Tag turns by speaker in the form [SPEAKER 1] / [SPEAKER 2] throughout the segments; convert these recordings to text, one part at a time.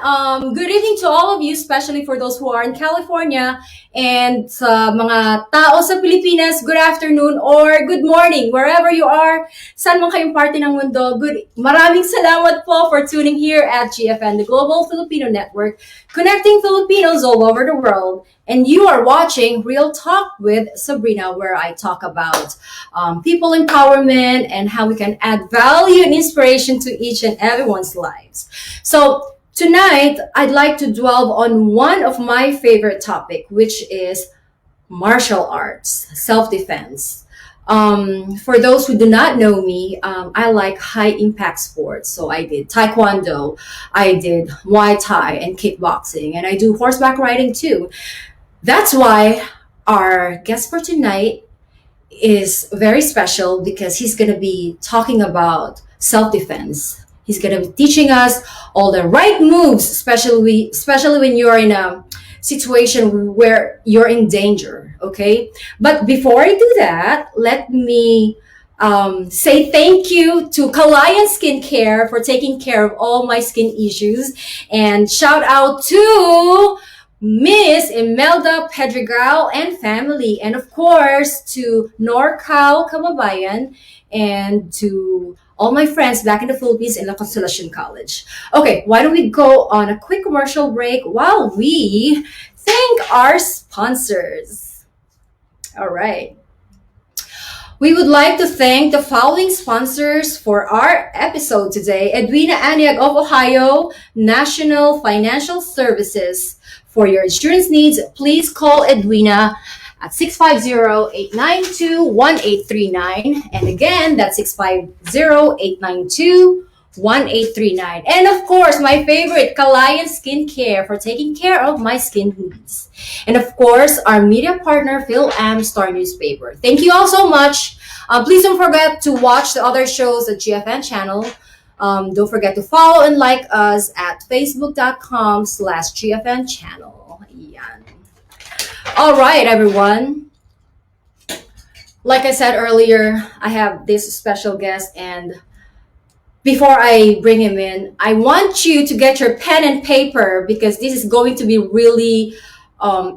[SPEAKER 1] Good evening to all of you, especially for those who are in California, and sa mga tao sa Pilipinas, good afternoon or good morning, wherever you are, saan man kayong parte ng mundo. Maraming salamat po for tuning here at GFN, the Global Filipino Network, connecting Filipinos all over the world. And you are watching Real Talk with Sabrina, where I talk about people empowerment and how we can add value and inspiration to each and everyone's lives. So tonight, I'd like to dwell on one of my favorite topic, which is martial arts, self-defense. For those who do not know me, I like high impact sports. So I did Taekwondo, I did Muay Thai and kickboxing, and I do horseback riding too. That's why our guest for tonight is very special because he's going to be talking about self-defense. He's going to be teaching us all the right moves, especially when you're in a situation where you're in danger, okay? But before I do that, let me say thank you to Kalayan Skincare for taking care of all my skin issues. And shout out to Miss Imelda Pedregal and family, and of course to NorCal Kababayan, and to all my friends back in the Philippines in La Consolacion College. Okay, why don't we go on a quick commercial break while we thank our sponsors. All right. We would like to thank the following sponsors for our episode today. Edwina Aniag of Ohio, National Financial Services. For your insurance needs, please call Edwina at 650-892-1839. And again, that's 650-892-1839. And of course, my favorite, Kalayan Skincare, for taking care of my skin needs. And of course, our media partner, Phil Am Star Newspaper. Thank you all so much. Please don't forget to watch the other shows at GFN channel. Don't forget to follow and like us at facebook.com/GFN channel. Yan. All right, everyone. Like I said earlier, I have this special guest, and before I bring him in, I want you to get your pen and paper because this is going to be really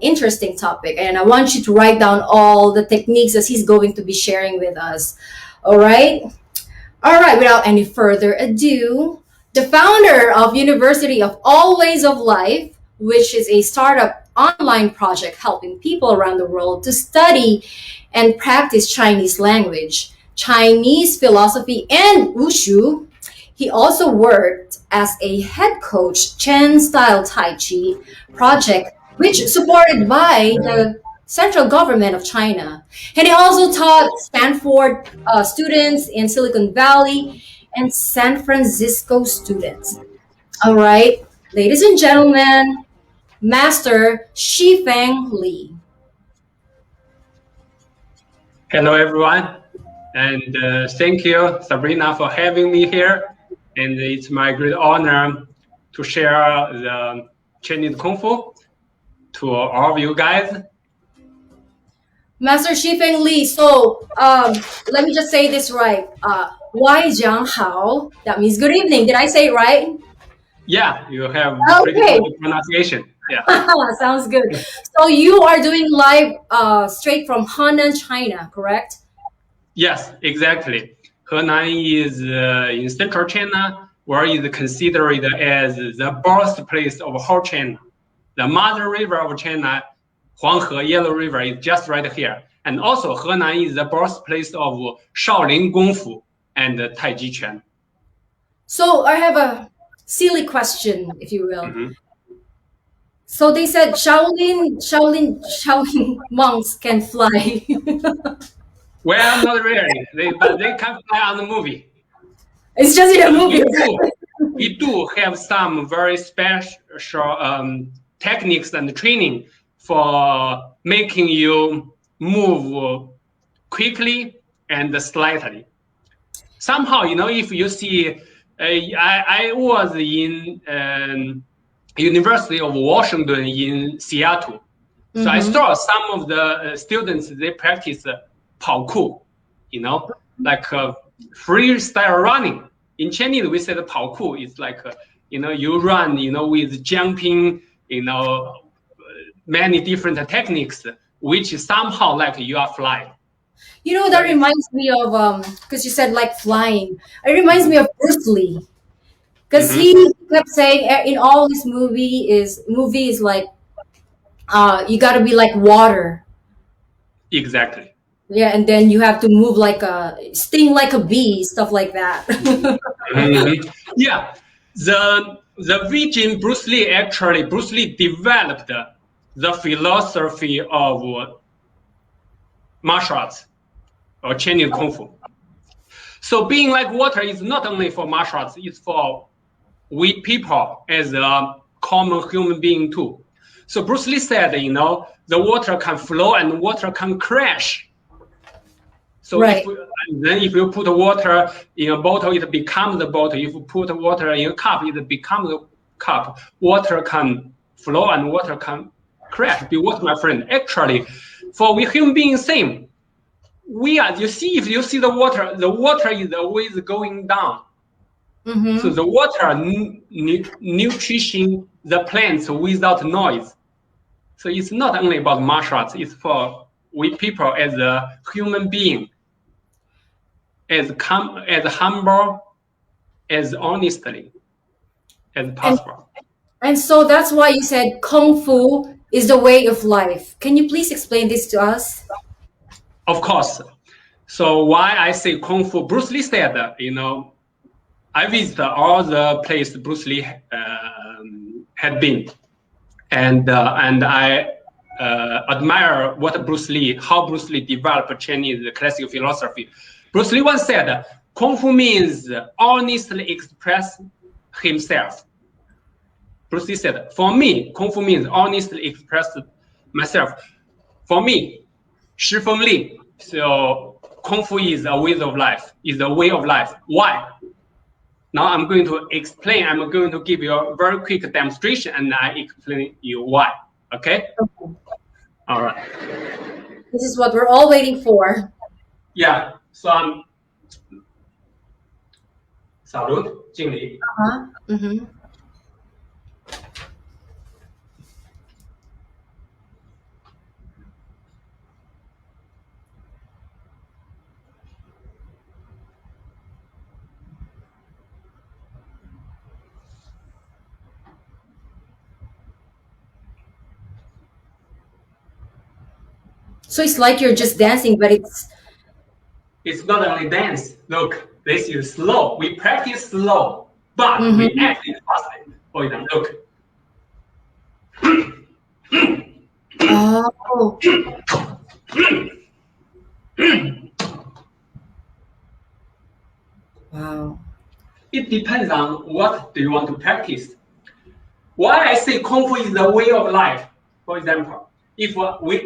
[SPEAKER 1] interesting topic, and I want you to write down all the techniques that he's going to be sharing with us. All right? All right, without any further ado, the founder of University of All Ways of Life, which is a startup online project helping people around the world to study and practice Chinese language, Chinese philosophy, and Wushu. He also worked as a head coach, Chen Style Tai Chi project, which is supported by the central government of China. And he also taught Stanford students in Silicon Valley and San Francisco students. All right, ladies and gentlemen, Master Shifeng Li.
[SPEAKER 2] Hello, everyone. And thank you, Sabrina, for having me here. And it's my great honor to share the Chinese Kung Fu to all of you guys.
[SPEAKER 1] Master Shifeng Li, so let me just say this right. Wai Jiang Hao, that means good evening. Did I say it right?
[SPEAKER 2] Yeah, you have pretty good pronunciation. Yeah.
[SPEAKER 1] Sounds good. So you are doing live straight from Henan, China, correct?
[SPEAKER 2] Yes, exactly. Henan is in central China, where is considered as the birthplace of whole China. The mother river of China, Huanghe Yellow River, is just right here. And also Henan is the birthplace of Shaolin Kung Fu and Tai Chi Chuan.
[SPEAKER 1] So I have a silly question, if you will.
[SPEAKER 2] Mm-hmm.
[SPEAKER 1] So they said Shaolin monks can fly.
[SPEAKER 2] Well, not really. But they can fly on the movie.
[SPEAKER 1] It's just in a movie.
[SPEAKER 2] We do have some very special techniques and training for making you move quickly and slightly. Somehow, if you see, I was in University of Washington in Seattle. So I saw some of the students, they practice 跑酷, like freestyle running. In Chinese, we said 跑酷 is like you run, with jumping, many different techniques, which somehow like you are flying.
[SPEAKER 1] That reminds me of because you said like flying. It reminds me of Bruce Lee, because he kept saying in all his movies like you got to be like water.
[SPEAKER 2] Exactly.
[SPEAKER 1] Yeah, and then you have to move like a sting like a bee, stuff like that.
[SPEAKER 2] Yeah, the vision Bruce Lee developed the philosophy of martial arts or Chinese Kung Fu. So being like water is not only for martial arts, it's for we people as a common human being too. So Bruce Lee said, the water can flow and water can crash. So
[SPEAKER 1] right.
[SPEAKER 2] if you put water in a bottle, it becomes a bottle. If you put water in a cup, it becomes a cup. Water can flow and water can crash. Be what, my friend? Actually, for we human beings, same. If you see the water is always going down. So the water nutrition the plants without noise. So it's not only about martial arts, it's for we people as a human being, as humble, as honestly as possible.
[SPEAKER 1] And so that's why you said Kung Fu is the way of life. Can you please explain this to us?
[SPEAKER 2] Of course. So why I say Kung Fu, Bruce Lee said, I visited all the places Bruce Lee had been, and I admire how Bruce Lee developed Chinese classical philosophy. Bruce Lee once said, Kung Fu means honestly express himself. Bruce Lee said, for me, Kung Fu means honestly express myself. For me, Shifeng Li, so Kung Fu is a way of life, Why? Now I'm going to explain. I'm going to give you a very quick demonstration, and I explain you why. Okay? All right.
[SPEAKER 1] This is what we're all waiting for.
[SPEAKER 2] Yeah. So I'm 小卢经理。
[SPEAKER 1] So it's like you're just dancing, but
[SPEAKER 2] it's not only dance. Look, this is slow. We practice slow, but we act fast. For example, look.
[SPEAKER 1] Oh. Wow.
[SPEAKER 2] It depends on what do you want to practice. Why I say Kung Fu is the way of life. For example, if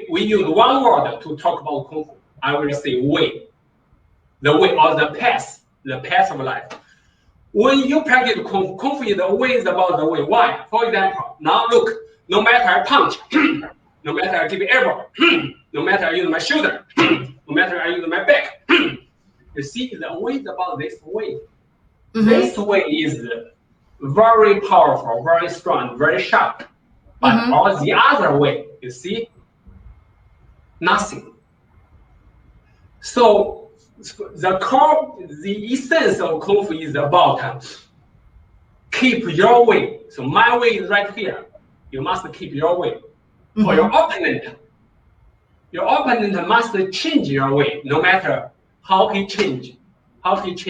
[SPEAKER 2] we use one word to talk about Kung Fu, I will say way. The way or the path of life. When you practice Kung Fu is always about the way. Why? For example, now look, no matter I punch, no matter I give elbow, no matter I use my shoulder, no matter I use my back, you see, it's always about this way. This way is very powerful, very strong, very sharp. But all the other way, you see, nothing. So the essence of Kung Fu is about keep your way. So my way is right here. You must keep your way. For your opponent must change your way, no matter how he change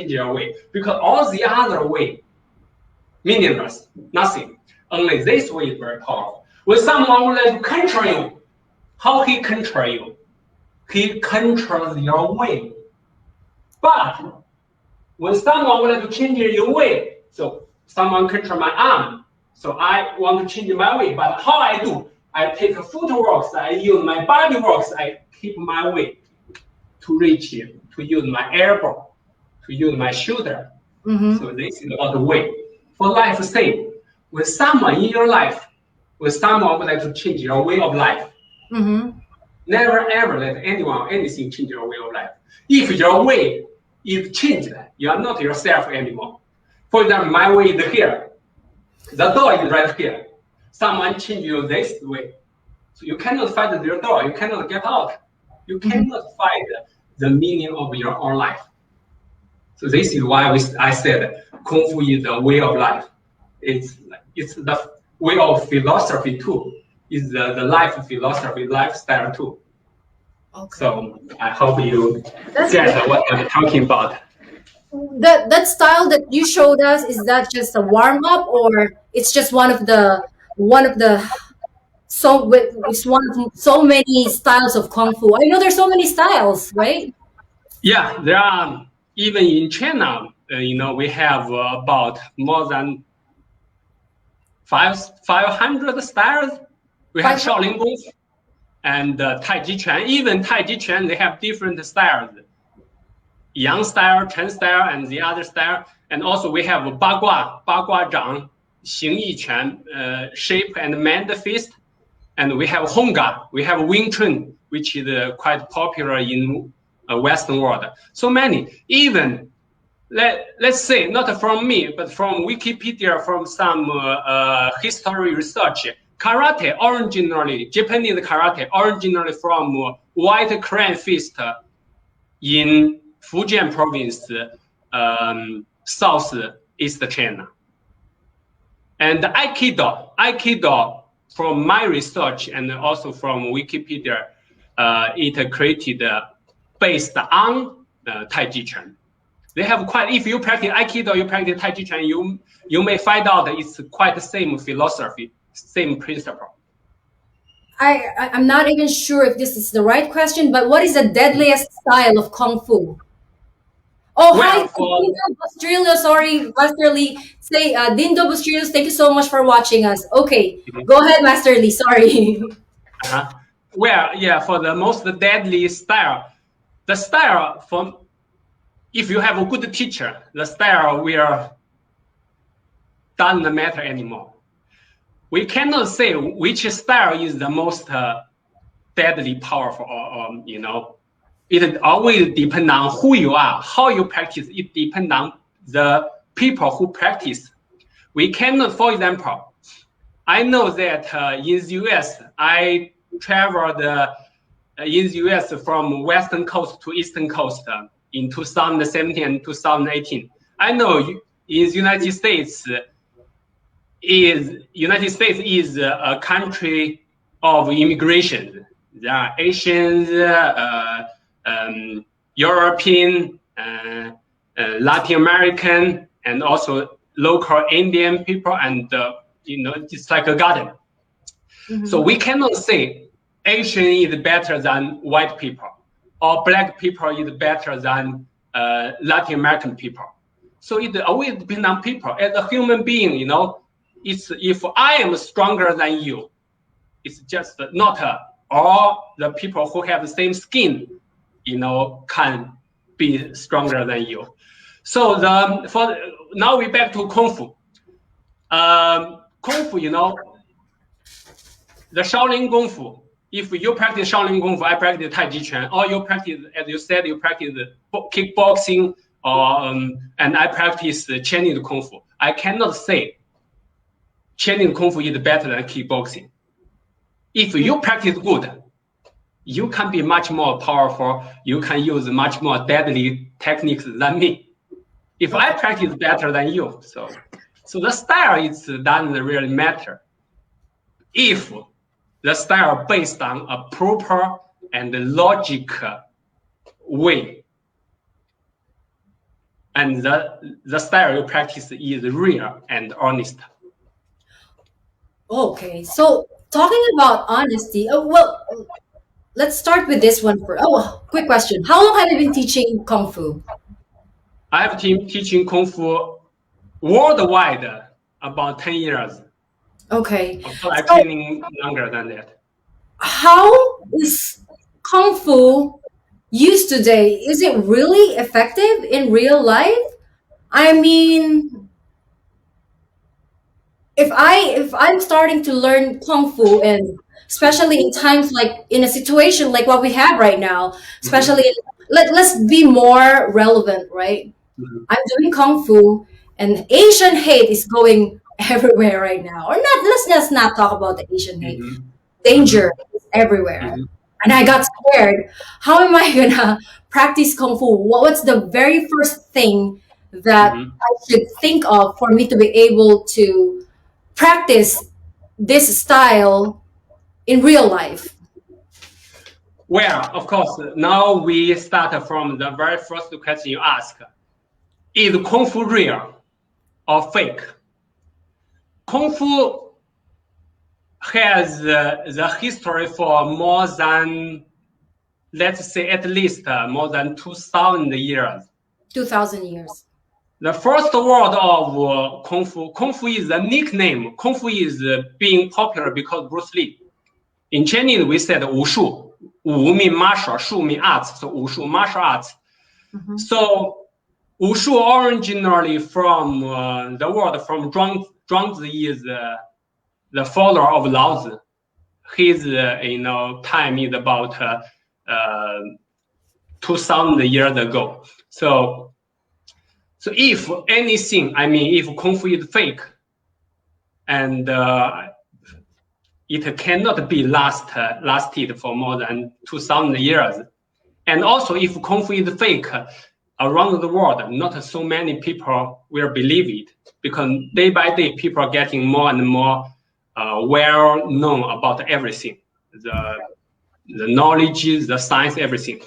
[SPEAKER 2] your way. Because all the other way, meaningless, nothing. Only this way is very powerful. When someone would like to control you, how he control you? He controls your way. But when someone would like to change your way, so someone control my arm, so I want to change my way, but how I do? I take footwork, I use my body works, I keep my way to reach you, to use my elbow, to use my shoulder. So this is about the way. For life's sake, when someone in your life, when someone would like to change your way of life, never ever let anyone or anything change your way of life. If your way is changed, you are not yourself anymore. For example, my way is here. The door is right here. Someone change you this way. So you cannot find your door. You cannot get out. You cannot find the meaning of your own life. So this is why I said Kung Fu is the way of life. It's the way of philosophy too. It's the life philosophy, lifestyle too.
[SPEAKER 1] Okay.
[SPEAKER 2] So I hope you get what I'm talking about.
[SPEAKER 1] That style that you showed us, is that just a warm up, or it's just one of the it's one of so many styles of kung fu? I know there's so many styles, right?
[SPEAKER 2] Yeah, there are, even in China, we have about more than 500 styles. We have Shaolin Kung Fu and Tai Chi Chuan. Even Tai Chi Chuan, they have different styles. Yang style, Chen style, and the other style. And also we have Ba Gua Zhang, Xing Yi Quan, shape and mend fist. And we have Hongga, we have Wing Chun, which is quite popular in Western world. So many. Even, let's say, not from me, but from Wikipedia, from some history research, karate originally, Japanese karate originally from White Crane Fist in Fujian province, southeast China. And Aikido, from my research and also from Wikipedia, it created based on Tai Chi Chuan. They have quite, if you practice Aikido, you practice Tai Chi Chuan, you may find out that it's quite the same philosophy, same principle.
[SPEAKER 1] I'm not even sure if this is the right question, but what is the deadliest style of kung fu? Oh,
[SPEAKER 2] Well,
[SPEAKER 1] hi, Dindo Bustrillo. Sorry, Master Lee. Say, Dindo Bustrillo, thank you so much for watching us. Okay, go ahead, Master Lee. Sorry.
[SPEAKER 2] Well, yeah, for the most deadly style, the style from, if you have a good teacher, the style doesn't matter anymore. We cannot say which style is the most deadly powerful, it always depends on who you are, how you practice. It depends on the people who practice. We cannot, for example, I know that in the US, I traveled in the US from Western Coast to Eastern Coast in 2017 and 2018. I know in the United States is a country of immigration. There are Asians, European, Latin American, and also local Indian people, and it's like a garden. So we cannot say Asian is better than white people, or black people is better than Latin American people. So it always depends on people. As a human being, it's, if I am stronger than you, it's just not all the people who have the same skin, can be stronger than you. So now we back to Kung Fu. Kung Fu, the Shaolin Kung Fu. If you practice Shaolin Kung Fu, I practice Tai Chi Chuan, or you practice, as you said, you practice kickboxing, and I practice Chinese Kung Fu. I cannot say Chinese Kung Fu is better than kickboxing. If you practice good, you can be much more powerful. You can use much more deadly techniques than me. If I practice better than you, so the style doesn't really matter. If the style based on a proper and logic way, and the style you practice is real and honest.
[SPEAKER 1] Okay, so talking about honesty, well, let's start with this one first. Oh, quick question. How long have you been teaching Kung Fu?
[SPEAKER 2] I have been teaching Kung Fu worldwide about 10 years.
[SPEAKER 1] Okay.
[SPEAKER 2] So I'm training longer than that.
[SPEAKER 1] How is Kung Fu used today? Is it really effective in real life? I mean, if I'm starting to learn Kung Fu, and especially in times like in a situation like what we have right now, especially let's be more relevant, right? I'm doing Kung Fu, and Asian hate is going everywhere right now. Or not, let's just not talk about the Asian hate.
[SPEAKER 2] Mhm.
[SPEAKER 1] Danger is everywhere.
[SPEAKER 2] Mhm.
[SPEAKER 1] And I got scared. How am I gonna practice Kung Fu? What's the very first thing that
[SPEAKER 2] Mhm.
[SPEAKER 1] I should think of for me to be able to practice this style in real life?
[SPEAKER 2] Well, of course, now we start from the very first question you ask. Is Kung Fu real or fake? Kung Fu has the history for more than, let's say, at least more than 2,000 years.
[SPEAKER 1] 2,000 years.
[SPEAKER 2] The first word of Kung Fu is a nickname. Kung Fu is being popular because Bruce Lee. In Chinese, we said Wu Shu. Wu mean martial, Shu mean arts. So Wu Shu, martial arts.
[SPEAKER 1] Mm-hmm.
[SPEAKER 2] So Wu Shu originally from the word from Zhuangzi is the follower of Lao Tzu. His time is about 2,000 years ago. So if anything, I mean, if Kung Fu is fake, and it cannot be lasted for more than 2,000 years. And also, if Kung Fu is fake, around the world, not so many people will believe it, because day by day, people are getting more and more well known about everything, the knowledge, the science, everything.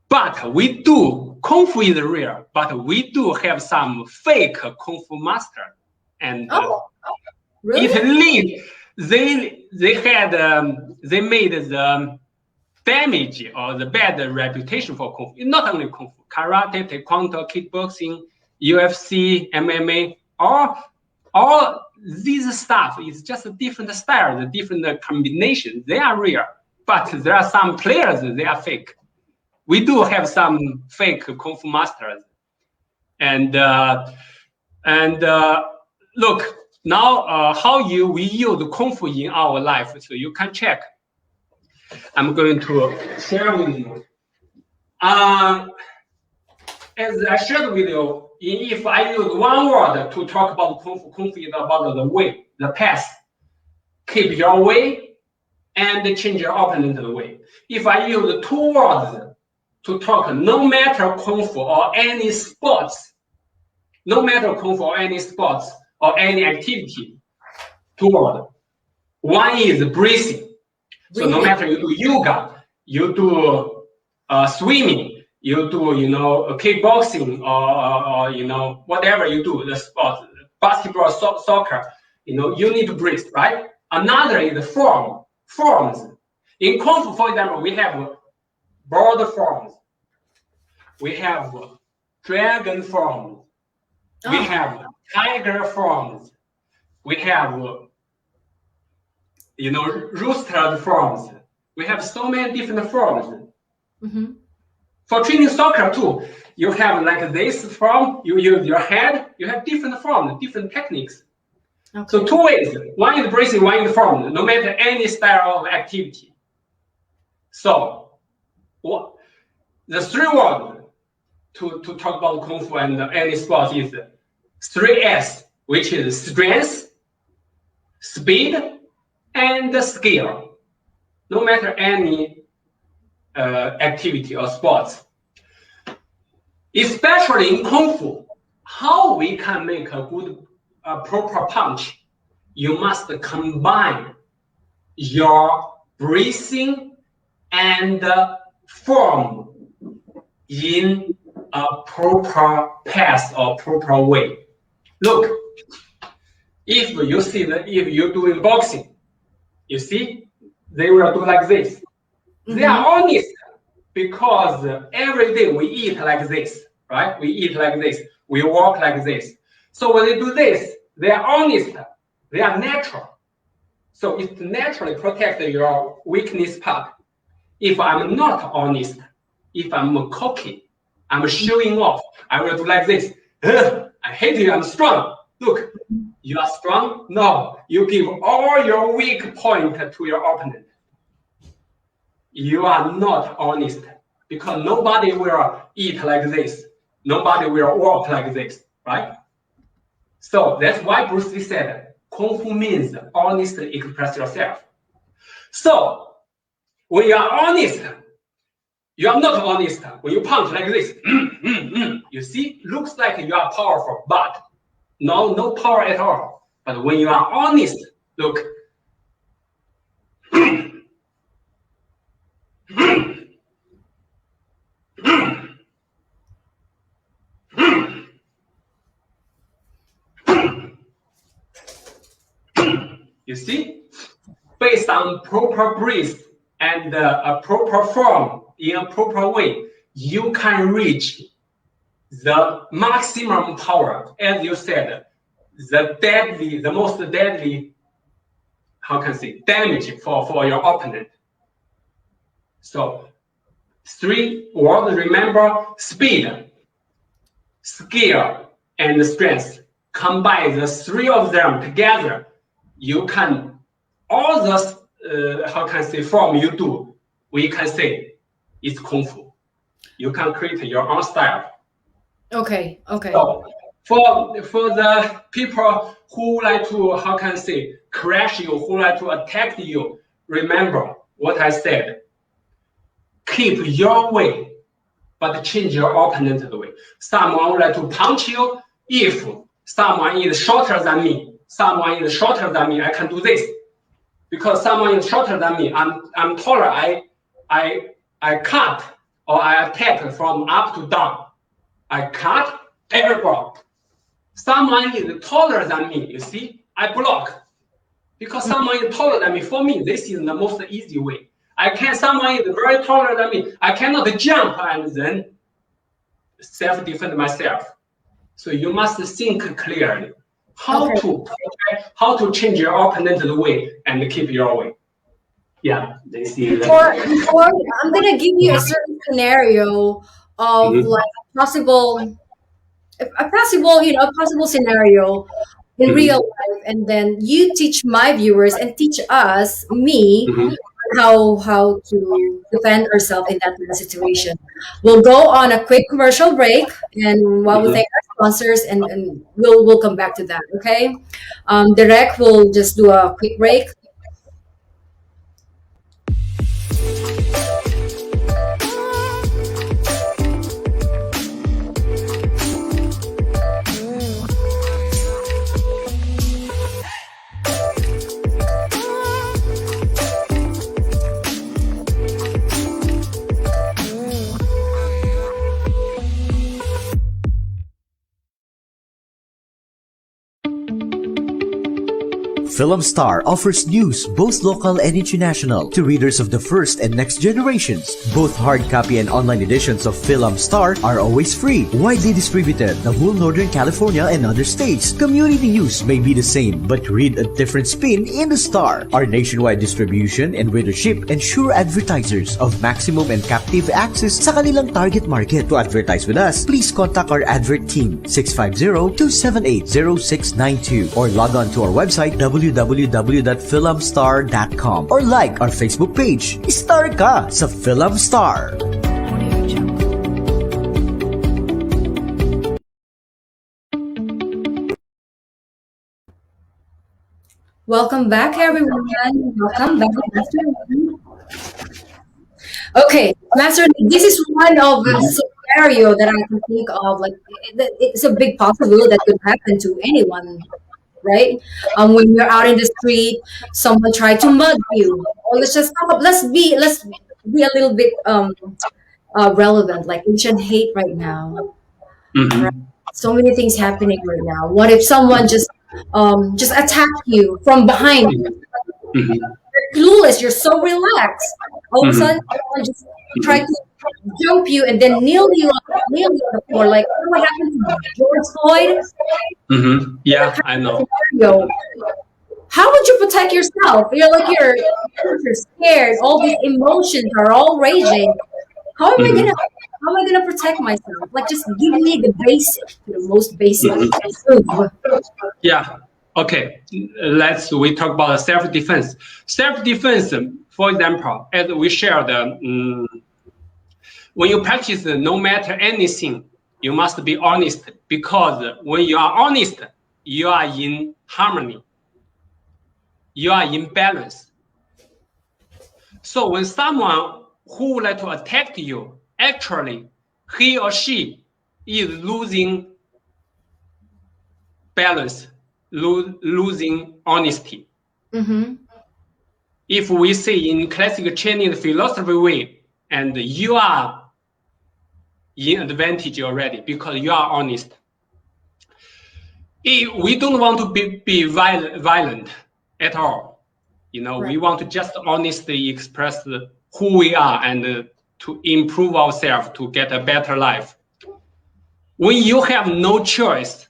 [SPEAKER 2] But we do, Kung Fu is real, but we do have some fake Kung Fu master. And
[SPEAKER 1] Really?
[SPEAKER 2] it lead, they made the damage or the bad reputation for Kung Fu. Not only Kung Fu, karate, taekwondo, kickboxing, UFC, MMA, all these stuff is just a different style, the different combinations. They are real, but there are some players, they are fake. We do have some fake Kung Fu masters. And look, now how we use Kung Fu in our life, so you can check. I'm going to share with you. As I shared with you, if I use one word to talk about Kung Fu is about the way, the path. Keep your way and change your opponent's way. If I use two words to talk, no matter Kung Fu or any sports, no matter Kung Fu or any sports or any activity, two words. One is breathing. So no matter you do yoga, you do swimming, you do kickboxing or whatever you do, the sport, basketball, soccer, you need to breathe, right? Another is forms. In Kung Fu, for example, we have bird forms, we have dragon forms, we have tiger forms, we have rooster forms. We have so many different forms.
[SPEAKER 1] Mm-hmm.
[SPEAKER 2] For training soccer too, you have like this form, you use your head, you have different forms, different techniques. Okay. So two ways, one is breathing, one is form, no matter any style of activity. So the three words to talk about Kung Fu and any sport is 3S, which is strength, speed, and skill. No matter any activity or sports, especially in Kung Fu, how we can make a good proper punch, you must combine your breathing and form in a proper path or proper way. Look, if you see that if you're doing boxing, you see, they will do like this. Mm-hmm. They are honest because every day we eat like this, right? We eat like this, we walk like this. So when they do this, they are honest, they are natural. So it naturally protects your weakness part. If I'm not honest, if I'm cocky, I'm showing off, I will do like this. I hate you, I'm strong. Look, you are strong? No, you give all your weak point to your opponent. You are not honest because nobody will eat like this. Nobody will walk like this, right? So that's why Bruce Lee said, Kung Fu means honestly express yourself. So when you are honest, you are not honest. When you punch like this, you see, looks like you are powerful, but no power at all. But when you are honest, look. You see, based on proper breath and a proper form in a proper way, you can reach the maximum power. As you said, the most deadly, how can I say, damage for your opponent. So 3 words, remember: speed, skill, and strength. Combine the 3 of them together, you can, all those, how can I say, form you do, we can say it's Kung Fu. You can create your own style.
[SPEAKER 1] Okay.
[SPEAKER 2] So for the people who like to, how can I say, crash you, who like to attack you, remember what I said. Keep your way, but change your opponent's way. Someone would like to punch you. If someone is shorter than me, I can do this. Because someone is shorter than me, I'm taller. I cut or I attack from up to down. I cut, airball. Someone is taller than me, you see, I block. Because someone is taller than me, for me, this is the most easy way. Someone is very taller than me, I cannot jump and then self-defend myself. So you must think clearly how to change your opponent's way and keep your way. Yeah, they see that.
[SPEAKER 1] Before I'm gonna give you a certain scenario of like a possible scenario in real life, and then you teach my viewers and teach me, how to defend ourselves in that kind of situation. We'll go on a quick commercial break, and while we thank our sponsors, and we'll come back to that. Okay, Direct will just do a quick break.
[SPEAKER 3] Film Star offers news, both local and international, to readers of the first and next generations. Both hard copy and online editions of Film Star are always free, widely distributed the whole Northern California and other states. Community news may be the same, but read a different spin in the Star. Our nationwide distribution and readership ensure advertisers of maximum and captive access sa kanilang target market. To advertise with us, please contact our advert team 650-278-0692 or log on to our website www.filmstar.com or like our Facebook page. Star ka sa Film Star.
[SPEAKER 1] Welcome back, everyone. Welcome back, Master Lee. Okay, Master Lee, this is one of the scenario that I can think of. Like, it's a big possibility that could happen to anyone, right? When you're out in the street, someone tried to mug you. Or let's be a little bit relevant, like Asian hate right now. Right? So many things happening right now. What if someone just attack you from behind? You're clueless. You're so relaxed. All of a sudden, someone just try to jump you and then kneel you on the floor. Like what happened to George Floyd?
[SPEAKER 2] Yeah, I know.
[SPEAKER 1] Scenario. How would you protect yourself? You're scared. All these emotions are all raging. How am I gonna protect myself? Like, just give me the most basic move.
[SPEAKER 2] Yeah. Okay. We talk about self-defense. Self-defense, for example, as we shared, when you practice, no matter anything, you must be honest, because when you are honest, you are in harmony. You are in balance. So when someone who would like to attack you, actually, he or she is losing balance, losing honesty.
[SPEAKER 1] Mm-hmm.
[SPEAKER 2] If we say in classical Chinese philosophy way, and you are in advantage already because you are honest. We don't want to be violent at all. Right. We want to just honestly express who we are and to improve ourselves to get a better life. When you have no choice,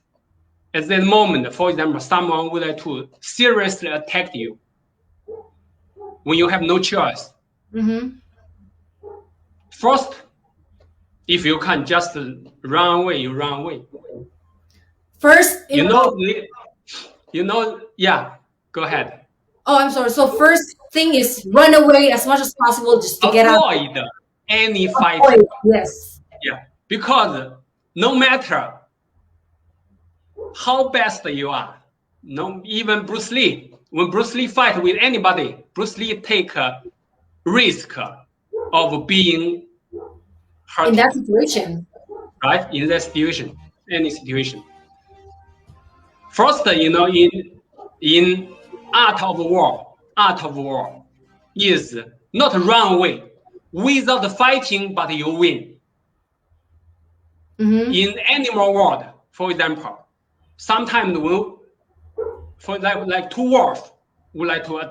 [SPEAKER 2] at that moment, for example, someone would like to seriously attack you. When you have no choice,
[SPEAKER 1] mm-hmm.
[SPEAKER 2] First, if you can just run away, you run away.
[SPEAKER 1] First,
[SPEAKER 2] yeah, go ahead.
[SPEAKER 1] Oh, I'm sorry. So first thing is run away as much as possible just to get out.
[SPEAKER 2] Avoid any fighting.
[SPEAKER 1] Yes.
[SPEAKER 2] Yeah, because no matter how best you are, even Bruce Lee, when Bruce Lee fight with anybody, Bruce Lee take a risk of being hurt.
[SPEAKER 1] In that situation.
[SPEAKER 2] Right? In that situation, any situation. First, in art of war is not run away without fighting, but you win.
[SPEAKER 1] Mm-hmm.
[SPEAKER 2] In animal world, for example, sometimes like two wolves would like to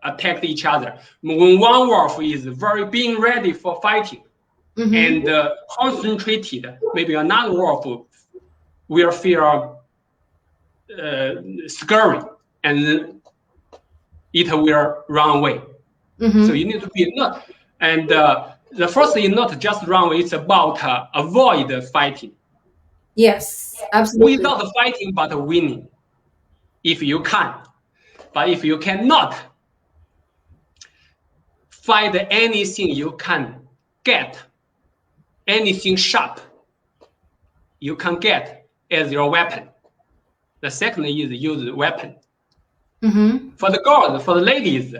[SPEAKER 2] attack each other. When one wolf is being ready for fighting, mm-hmm. and concentrated, maybe another wolf will feel scary and it will run away. Mm-hmm. So you need to be not, and the first is not just run away, it's about avoid fighting.
[SPEAKER 1] Yes, absolutely.
[SPEAKER 2] Without fighting, but winning, if you can. But if you cannot find anything you can get, anything sharp you can get as your weapon. The second is use the weapon. Mm-hmm. For the girls, for the ladies,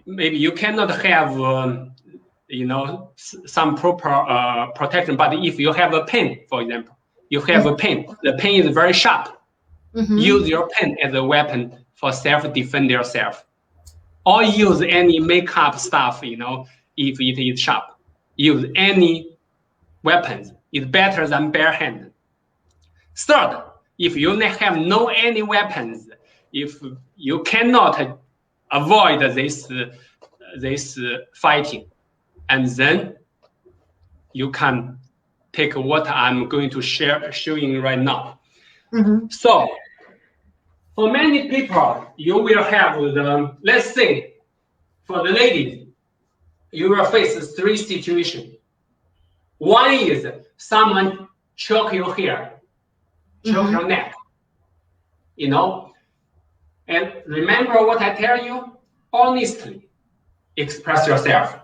[SPEAKER 2] maybe you cannot have some proper protection. But if you have a pen, for example, you have a pen. The pen is very sharp. Mm-hmm. Use your pen as a weapon for self-defend yourself. Or use any makeup stuff, if it is sharp. Use any weapons. It's better than bare hand. Third, if you have no any weapons, if you cannot avoid this fighting, and then you can take what I'm going to showing right now. Mm-hmm. So for many people, you will have let's say for the ladies, you will face three situations. One is someone choke your hair, choke mm-hmm. your neck, and remember what I tell you, honestly express yourself.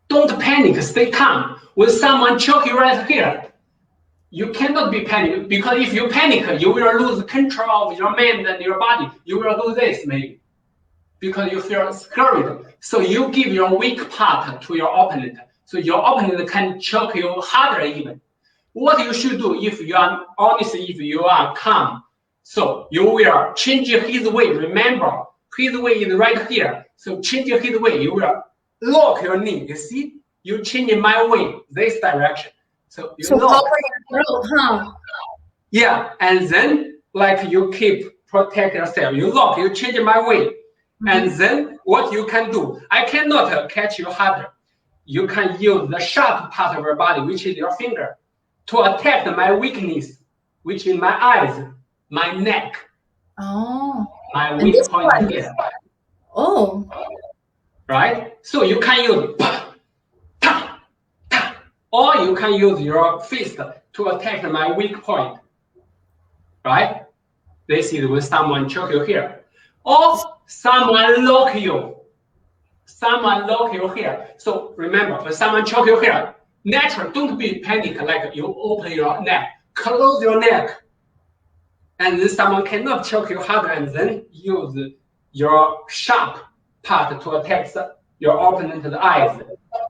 [SPEAKER 2] Don't panic, stay calm. When someone choke you right here, you cannot be panicked, because if you panic, you will lose control of your mind and your body. You will do this maybe, because you feel scared. So you give your weak part to your opponent. So your opponent can choke you harder even. What you should do if you are honest, if you are calm, so you will change his way. Remember, his way is right here. So change his way. You will lock your knee. You see? You change my way, this direction. So you lock.
[SPEAKER 1] Your throat, huh?
[SPEAKER 2] Yeah, and then like you keep protect yourself. You lock, you change my way. Mm-hmm. And then what you can do, I cannot catch you harder. You can use the sharp part of your body, which is your finger, to attack my weakness, which is my eyes, my neck.
[SPEAKER 1] Oh.
[SPEAKER 2] My weak point here.
[SPEAKER 1] Oh.
[SPEAKER 2] Right? So you can use or you can use your fist to attack my weak point. Right? This is when someone choke you here. Or someone lock you. Someone lock you here. So remember, when someone choke you here, naturally, don't be panic like you open your neck. Close your neck. and then someone cannot choke you harder, and then use your sharp part to attack your opponent's eyes,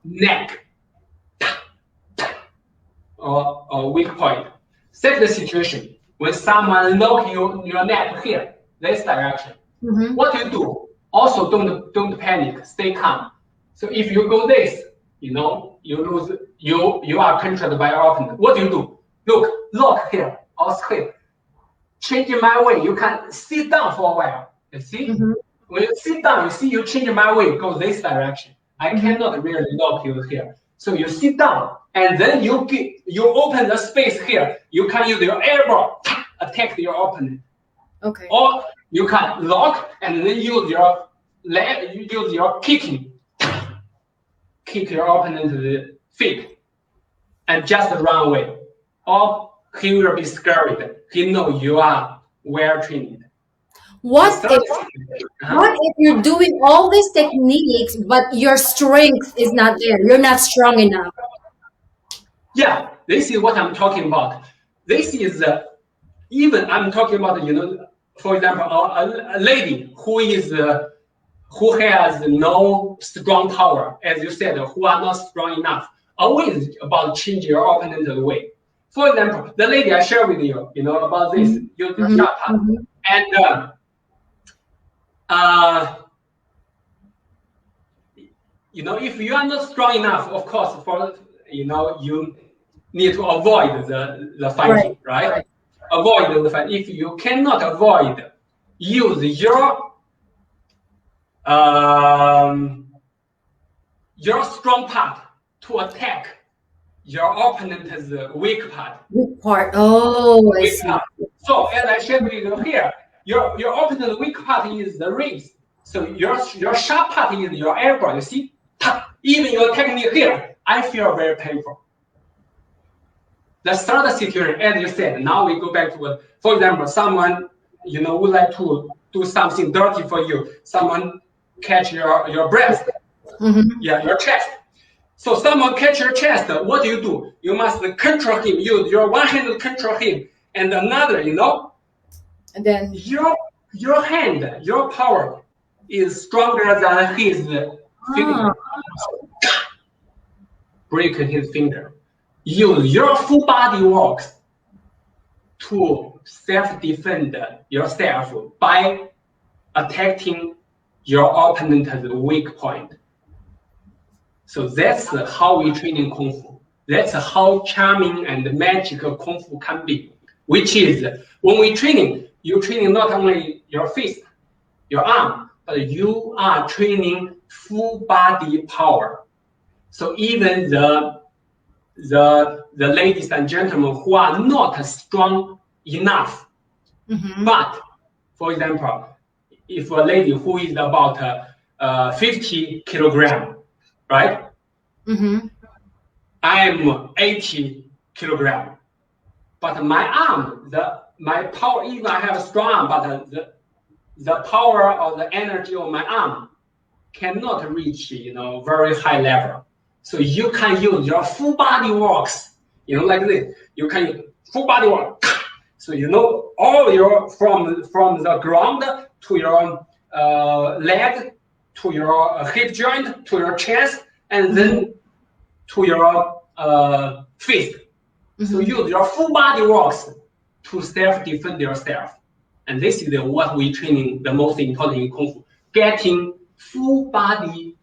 [SPEAKER 2] neck, or weak point. Second situation, when someone lock your neck here, this direction, what you do? Also, don't panic, stay calm. So if you go this, you lose. You are controlled by your opponent. What do? Look, lock here, or square. Changing my way, you can sit down for a while. You see? When you sit down, you see you change my way, go this direction. I cannot really lock you here. So you sit down, and then you open the space here. You can use your elbow attack your opponent.
[SPEAKER 1] Okay.
[SPEAKER 2] Or you can lock and then use your leg, use your kicking, kick your opponent's feet, and just run away. Or he will be scared. He knows you are well trained.
[SPEAKER 1] What if you're doing all these techniques, but your strength is not there? You're not strong enough.
[SPEAKER 2] Yeah, this is what I'm talking about. This is even I'm talking about, for example, a lady who has no strong power, as you said, who are not strong enough. Always about changing your opponent's way. For example, the lady I shared with you, about this, use your sharp part. And if you are not strong enough, of course, you need to avoid the fighting, right? Avoid the fight. If you cannot avoid, use your strong part to attack your opponent's weak part.
[SPEAKER 1] Weak part. Oh, I see.
[SPEAKER 2] So as I shared with you here, your opponent's weak part is the ribs. So your sharp part is your elbow. You see, even your technique here, I feel very painful. The third situation, as you said, now we go back to what, for example, someone would like to do something dirty for you. Someone catch your breast, your chest. So someone catch your chest. What do? You must control him. Use your one hand to control him, and another,
[SPEAKER 1] and then
[SPEAKER 2] your hand, your power is stronger than his finger. Break his finger. Use your full body works to self-defend yourself by attacking your opponent's weak point. So that's how we train in Kung Fu. That's how charming and magical Kung Fu can be. Which is, when we training, you're training not only your fist, your arm, but you are training full body power. So even the ladies and gentlemen who are not strong enough, but for example, if a lady who is about 50 kilogram, right? I'm 80 kilogram, but my arm, my power, even I have a strong arm, but the power or the energy of my arm cannot reach, very high level. So you can use your full body works, like this. You can use full body work. So all your from the ground to your leg, to your hip joint, to your chest, and then to your fist. So use your full body works to self-defend yourself. And this is what we training the most important in Kung Fu, getting full body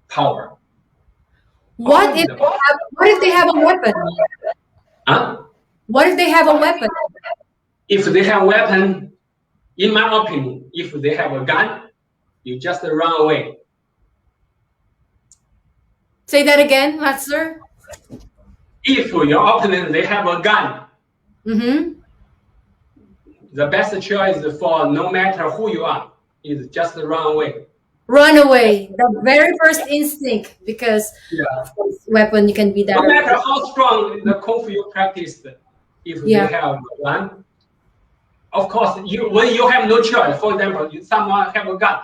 [SPEAKER 2] power.
[SPEAKER 1] What if they have a weapon? What if they have a weapon?
[SPEAKER 2] If they have a weapon, in my opinion, if they have a gun, you just run away.
[SPEAKER 1] Say that again, Master.
[SPEAKER 2] If your opponent, they have a gun, the best choice for no matter who you are is just run away.
[SPEAKER 1] Run away. The very first instinct, because of course, weapon you can be that.
[SPEAKER 2] No matter how strong the Kung Fu you practice, if they have one, of course, when you have no choice, for example, someone have a gun,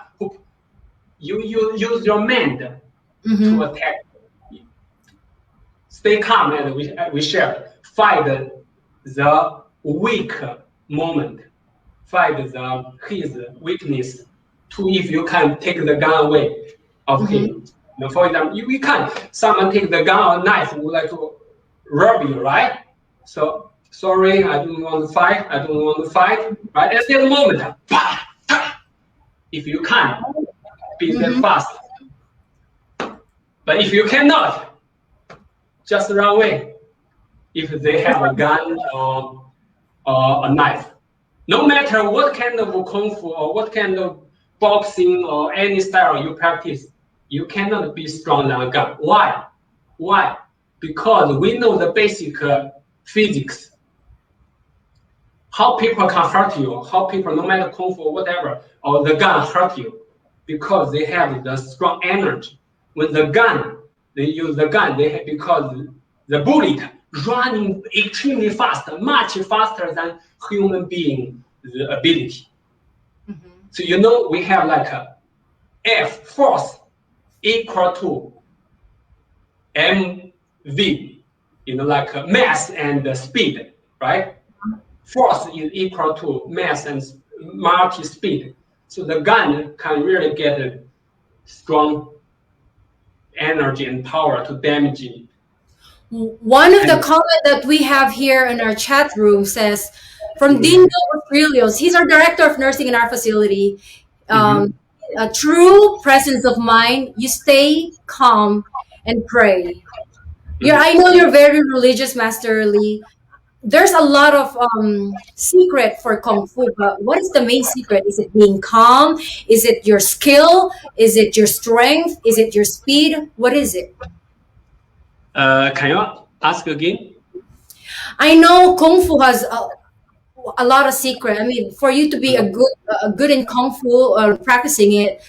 [SPEAKER 2] you use your mind to attack. Stay calm, and we share. Fight the weak moment. fight his weakness. To if you can take the gun away of him. You know, for example, you can someone take the gun or knife would like to rob you, right? So sorry, I don't want to fight. I don't want to fight. Right at that moment, if you can, be that fast. But if you cannot, just run away. If they have a gun or a knife, no matter what kind of kung fu or what kind of boxing or any style you practice, you cannot be strong than a gun. Why? Why? Because we know the basic physics. How people can hurt you, how people, no matter kung fu or whatever, or the gun hurt you, because they have the strong energy. When the gun, they use the gun, because the bullet running extremely fast, much faster than human being ability. So you know we have like a F force equal to mv, you know, like mass and speed, right? Force is equal to mass and multi-speed. So the gun can really get a strong energy and power to damage it.
[SPEAKER 1] One of the comments that we have here in our chat room says, from Dino Aurelius, he's our director of nursing in our facility. A true presence of mind, you stay calm and pray. Yeah, I know you're very religious, Master Li. There's a lot of secret for Kung Fu, but what is the main secret? Is it being calm? Is it your skill? Is it your strength? Is it your speed? What is it?
[SPEAKER 2] Can you ask again?
[SPEAKER 1] I know Kung Fu has a lot of secret. I mean, for you to be a good in Kung Fu or practicing it,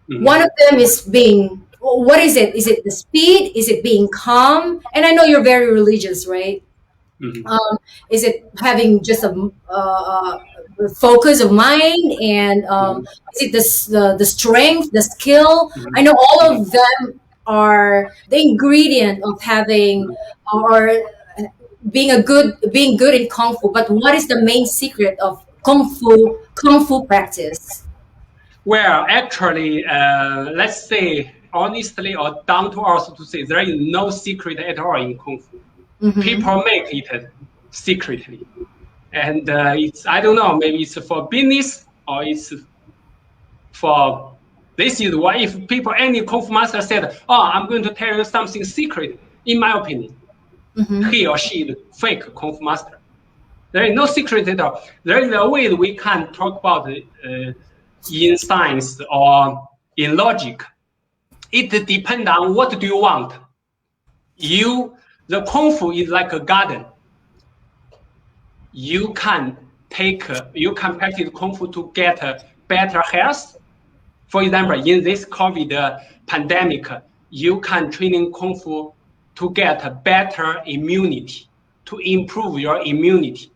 [SPEAKER 1] one of them is being, what is it? Is it the speed? Is it being calm? And I know you're very religious, right? Is it having just a focus of mind, and is it the strength, the skill? I know all of them are the ingredient of having or being good in Kung Fu. But what is the main secret of Kung Fu practice?
[SPEAKER 2] Well, actually, let's say honestly or down to earth to say, there is no secret at all in Kung Fu. People make it secretly, and it's, I don't know, maybe it's for business or it's for, this is why if people, any Kung Fu master said, oh, I'm going to tell you something secret, in my opinion, he or she is fake Kung Fu master. There is no secret at all. There is a way that we can talk about in science or in logic. It depends on what do you want. The Kung Fu is like a garden. You can practice Kung Fu to get better health. For example, in this COVID pandemic, you can train Kung Fu to get better immunity, to improve your immunity,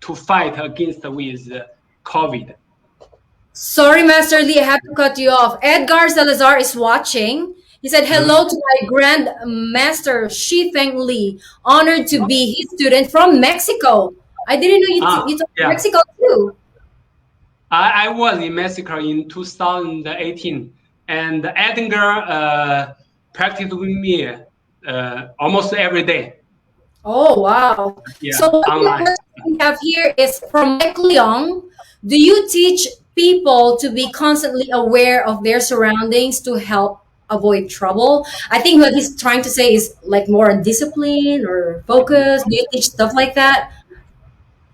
[SPEAKER 2] to fight against with COVID.
[SPEAKER 1] Sorry, Master Li, I have to cut you off. Edgar Salazar is watching. He said, hello to my Grand Master Shifeng Li. Honored to be his student from Mexico. I didn't know you took Mexico too.
[SPEAKER 2] I was in Mexico in 2018, and Edgar practiced with me almost every day.
[SPEAKER 1] Oh, wow.
[SPEAKER 2] Yeah,
[SPEAKER 1] so what we have here is from Mike Leong. Do you teach people to be constantly aware of their surroundings to help avoid trouble? I think what he's trying to say is like more on discipline or focus. Do you teach stuff like that?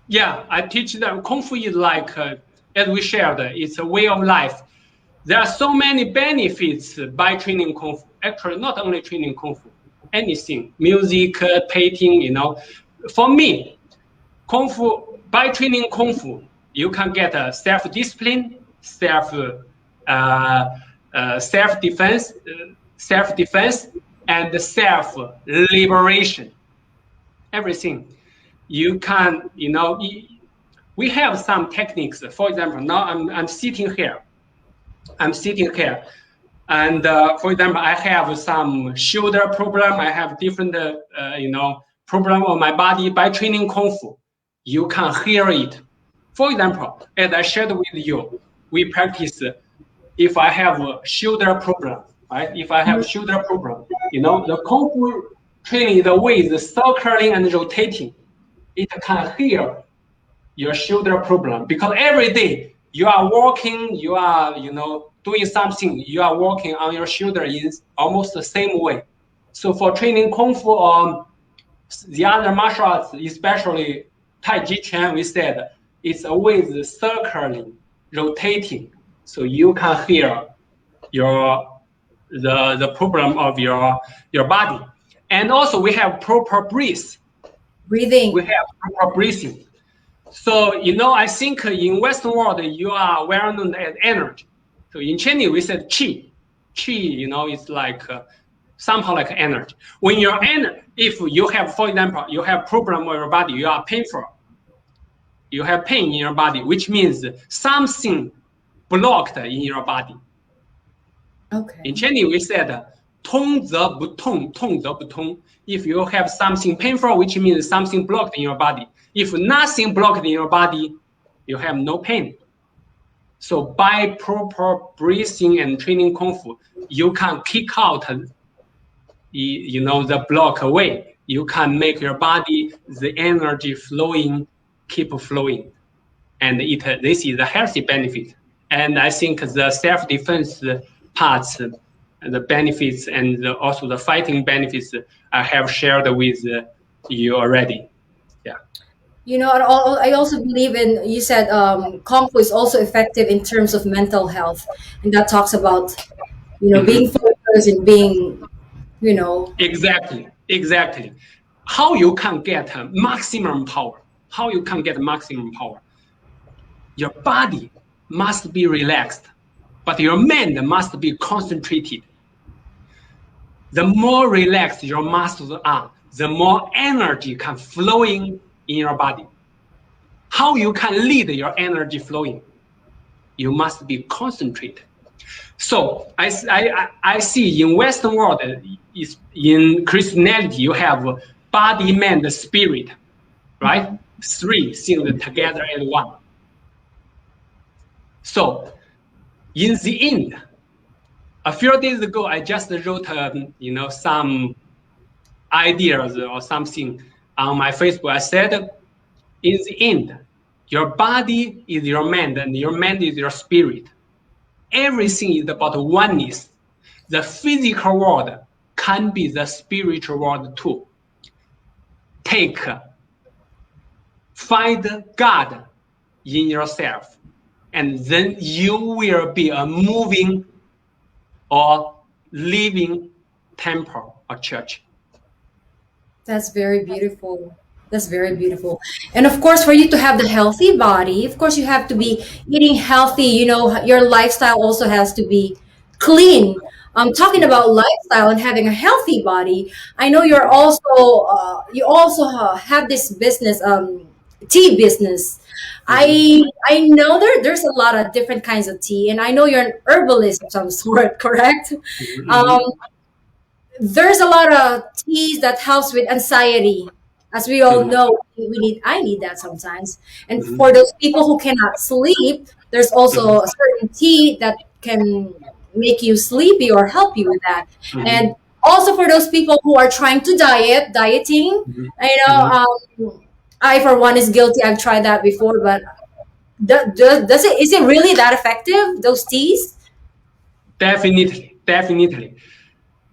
[SPEAKER 2] Yeah, I teach them. Kung Fu is like, as we shared, it's a way of life. There are so many benefits by training Kung Fu. Actually, not only training Kung Fu, anything, music, painting, you know. For me, Kung Fu, by training Kung Fu, you can get self-discipline, self-defense, and self-liberation. Everything. You can, you know, we have some techniques. For example, now I'm sitting here. And for example, I have some shoulder problem. I have different, problem on my body. By training Kung Fu, you can hear it. For example, as I shared with you, we practice if I have a shoulder problem, right? If I have shoulder problem, the Kung Fu training, the way is circling and rotating. It can heal your shoulder problem because every day you are walking, you are, doing something, you are working on your shoulder in almost the same way. So for training Kung Fu or the other martial arts, especially Tai Chi Chuan, we said it's always circling, rotating, so you can heal the problem of your body. And also we have proper
[SPEAKER 1] Breathing.
[SPEAKER 2] We have proper breathing. So, I think in Western world, you are well known as energy. So in Chinese, we said qi. Qi, it's like somehow like energy. When you're if you have, for example, you have problem with your body, you are painful. You have pain in your body, which means something blocked in your body.
[SPEAKER 1] Okay.
[SPEAKER 2] In Chinese, we said 通则不痛，痛则不通. If you have something painful, which means something blocked in your body. If nothing blocked in your body, you have no pain. So by proper breathing and training Kung Fu, you can kick out, the block away. You can make your body, the energy flowing, keep flowing. And this is a healthy benefit. And I think the self-defense parts, the benefits and also the fighting benefits I have shared with you already. Yeah.
[SPEAKER 1] I also believe in, you said Kung Fu is also effective in terms of mental health. And that talks about, being focused and being,
[SPEAKER 2] Exactly. How you can get maximum power? Your body must be relaxed, but your mind must be concentrated. The more relaxed your muscles are, the more energy can flowing in your body. How you can lead your energy flowing? You must be concentrated. So I see in Western world, in Christianity, you have body, mind, spirit, right? Three things together as one. So in the end, a few days ago, I just wrote, some ideas or something on my Facebook. I said, in the end, your body is your mind and your mind is your spirit. Everything is about oneness. The physical world can be the spiritual world too. Find God in yourself, and then you will be a moving or living temple or church.
[SPEAKER 1] That's very beautiful. And of course, for you to have the healthy body, of course, you have to be eating healthy. Your lifestyle also has to be clean. Talking about lifestyle and having a healthy body, I know you also have this business, tea business. I know there's a lot of different kinds of tea, and I know you're an herbalist of some sort, correct? Um, there's a lot of teas that helps with anxiety. As we all know, I need that sometimes. And for those people who cannot sleep, there's also a certain tea that can make you sleepy or help you with that. And also for those people who are trying to dieting, I for one is guilty. I've tried that before, but is it really that effective, those teas?
[SPEAKER 2] Definitely.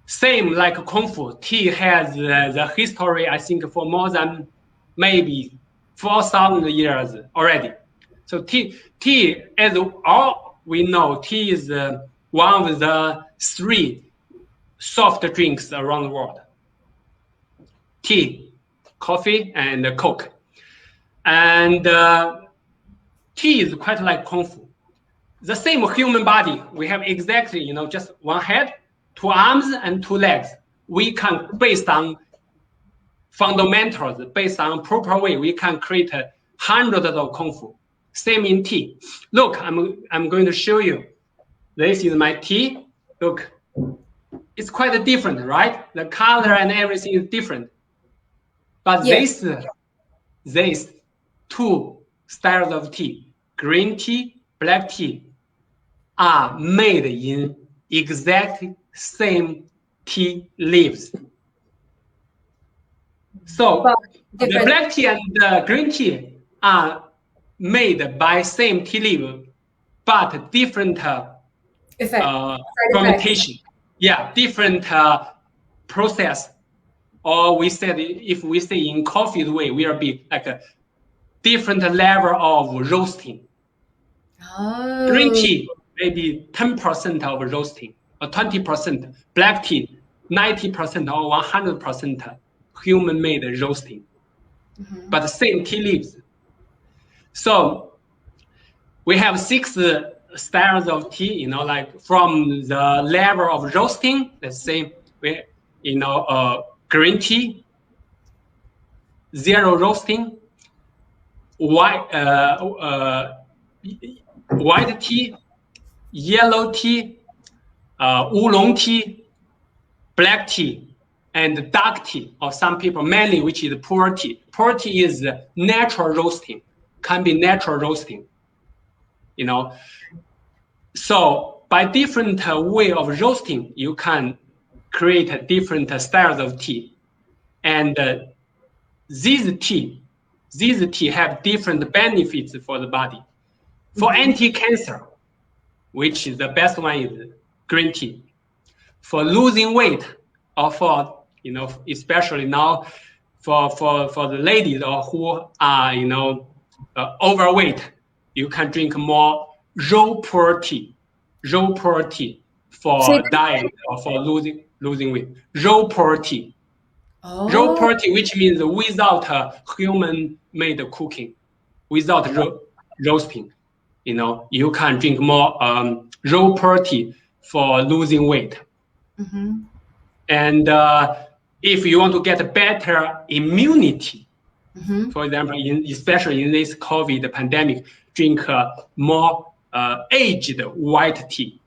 [SPEAKER 2] Same like Kung Fu, tea has the history, I think, for more than maybe 4,000 years already. So tea, as all we know, tea is one of the three soft drinks around the world. Tea, coffee, and Coke. And tea is quite like Kung Fu. The same human body, we have exactly, just one head, two arms, and two legs. We can, based on fundamentals, based on proper way, we can create hundreds of Kung Fu. Same in tea. Look, I'm going to show you. This is my tea. Look, it's quite different, right? The color and everything is different. But these two styles of tea, green tea, black tea, are made in exact same tea leaves. So
[SPEAKER 1] But
[SPEAKER 2] the
[SPEAKER 1] different
[SPEAKER 2] black tea and the green tea are made by same tea leaf, but different
[SPEAKER 1] effect, side effects.
[SPEAKER 2] fermentation. Yeah, different process. Or we said, if we say in coffee way, will be like a different level of roasting. Green
[SPEAKER 1] Oh.
[SPEAKER 2] tea, maybe 10% of roasting or 20%. Black tea, 90% or 100% human-made roasting. But the same tea leaves. So we have 6 styles of tea, you know, like from the level of roasting, let's say, we, you know, green tea, 0 roasting, white tea, yellow tea, oolong tea, black tea, and dark tea, or some people mainly, which is pu'er tea. Pu'er tea is natural roasting, can be natural roasting, you know. So by different way of roasting, you can create different styles of tea. And these tea have different benefits for the body. For anti-cancer, which is the best one is green tea. For losing weight, or for, you know, especially now for the ladies or who are, you know, overweight, you can drink more raw pu'er tea. Raw pu'er tea
[SPEAKER 1] Say
[SPEAKER 2] for
[SPEAKER 1] that
[SPEAKER 2] diet
[SPEAKER 1] again.
[SPEAKER 2] or for losing weight. Raw pu'er tea. Raw
[SPEAKER 1] Oh.
[SPEAKER 2] pu'er tea, which means without human-made cooking, without roasting. You know, you can drink more raw pu'er tea for losing weight. And if you want to get better immunity, for example, especially in this COVID pandemic, drink more aged white tea.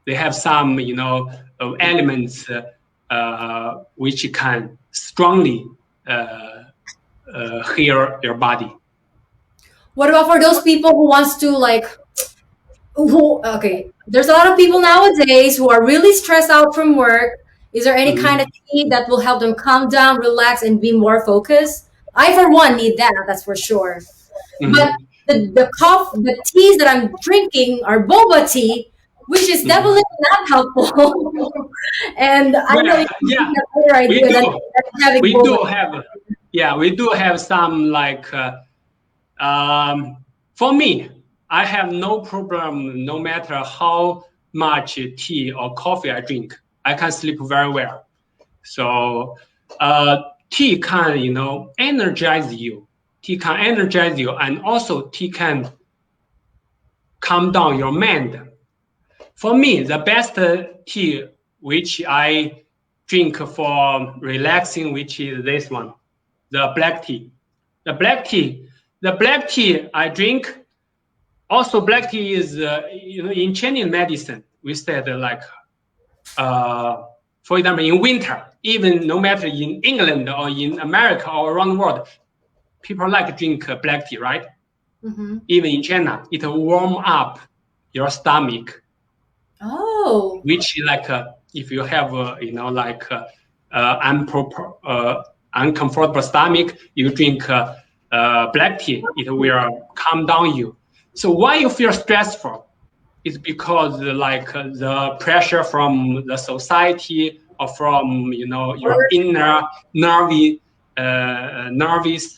[SPEAKER 2] They have some, you know, elements which can strongly heal your body.
[SPEAKER 1] What about for those people who wants to like okay, there's a lot of people nowadays who are really stressed out from work. Is there any kind of tea that will help them calm down, relax, and be more focused? I, for one, need that. That's for sure. But the teas that I'm drinking are boba tea, which is definitely not helpful. And I know
[SPEAKER 2] Well,
[SPEAKER 1] you
[SPEAKER 2] yeah,
[SPEAKER 1] have a better
[SPEAKER 2] we
[SPEAKER 1] idea than
[SPEAKER 2] do.
[SPEAKER 1] having
[SPEAKER 2] We
[SPEAKER 1] boba.
[SPEAKER 2] do have, yeah, we do have some like, for me, I have no problem no matter how much tea or coffee I drink. I can sleep very well. So tea can, you know, energize you. Tea can energize you, and also tea can calm down your mind. For me, the best tea which I drink for relaxing, which is this one, the black tea. The black tea I drink. Also, black tea is, you know, in Chinese medicine, we said like, for example, in winter, even no matter in England or in America or around the world, people like to drink black tea, right? Even in China, it warm up your stomach.
[SPEAKER 1] Oh.
[SPEAKER 2] Which like if you have you know, like uncomfortable stomach, you drink black tea, it will calm down you. So why you feel stressful is because like the pressure from the society or from, you know, your inner nervous,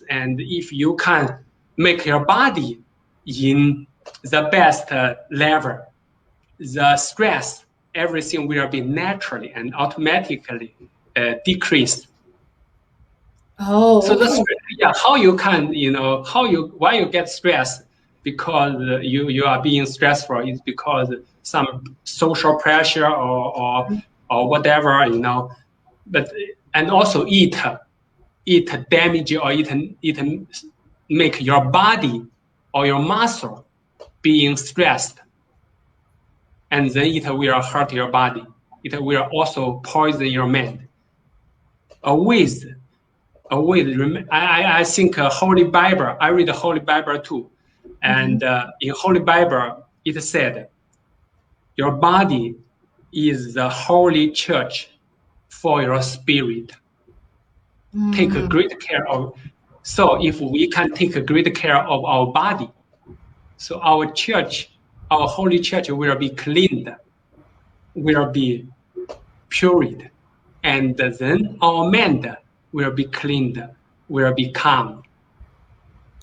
[SPEAKER 2] and if you can make your body in the best level, the stress, everything will be naturally and automatically decreased.
[SPEAKER 1] Oh,
[SPEAKER 2] So
[SPEAKER 1] okay.
[SPEAKER 2] that's, yeah, how you can, you know, why you get stressed, because you are being stressful is because some social pressure or whatever, you know. But and also eat damage or eat make your body or your muscle being stressed, and then it will hurt your body. It will also poison your mind. With I think Holy Bible. I read the Holy Bible too, and in Holy Bible it said, "Your body is the holy church for your spirit. Take a great care of." So if we can take a great care of our body, so our church, our holy church will be cleaned, will be purified, and then our mind will be cleaned, will be calm.